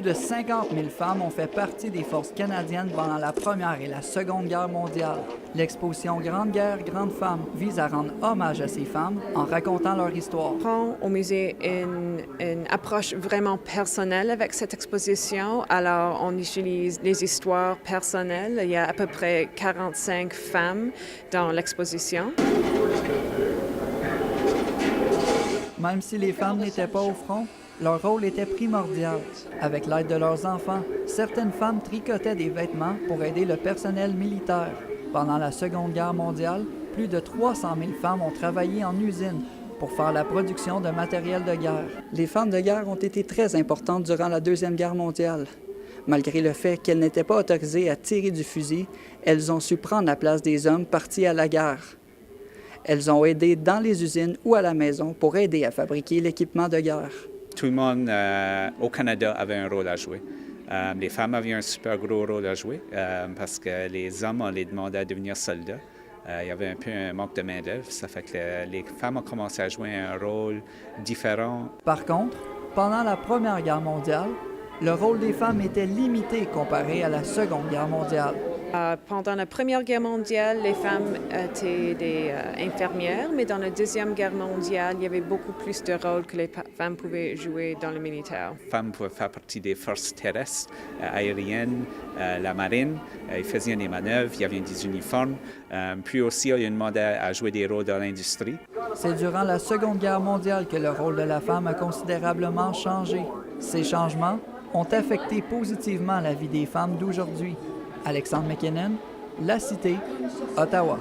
de 50 000 femmes ont fait partie des forces canadiennes pendant la Première et la Seconde Guerre mondiale. L'exposition Grande Guerre, Grandes Femmes vise à rendre hommage à ces femmes en racontant leur histoire. On prend au musée une approche vraiment personnelle avec cette exposition. Alors, on utilise les histoires personnelles. Il y a à peu près 45 femmes dans l'exposition. Même si les femmes n'étaient pas au front, leur rôle était primordial. Avec l'aide de leurs enfants, certaines femmes tricotaient des vêtements pour aider le personnel militaire. Pendant la Seconde Guerre mondiale, plus de 300 000 femmes ont travaillé en usine pour faire la production de matériel de guerre. Les femmes de guerre ont été très importantes durant la Deuxième Guerre mondiale. Malgré le fait qu'elles n'étaient pas autorisées à tirer du fusil, elles ont su prendre la place des hommes partis à la guerre. Elles ont aidé dans les usines ou à la maison pour aider à fabriquer l'équipement de guerre. Tout le monde au Canada avait un rôle à jouer. Les femmes avaient un super gros rôle à jouer parce que les hommes, on les demandait à devenir soldats. Il y avait un peu un manque de main-d'œuvre. Ça fait que les femmes ont commencé à jouer un rôle différent. Par contre, pendant la Première Guerre mondiale, le rôle des femmes était limité comparé à la Seconde Guerre mondiale. Pendant la Première Guerre mondiale, les femmes étaient des infirmières, mais dans la Deuxième Guerre mondiale, il y avait beaucoup plus de rôles que les femmes pouvaient jouer dans le militaire. Les femmes pouvaient faire partie des forces terrestres, aériennes, la marine. Ils faisaient des manœuvres, il y avait des uniformes. Puis aussi, ils demandaient à jouer des rôles dans l'industrie. C'est durant la Seconde Guerre mondiale que le rôle de la femme a considérablement changé. Ces changements ont affecté positivement la vie des femmes d'aujourd'hui. Alexandre McKinnon, La Cité, Ottawa.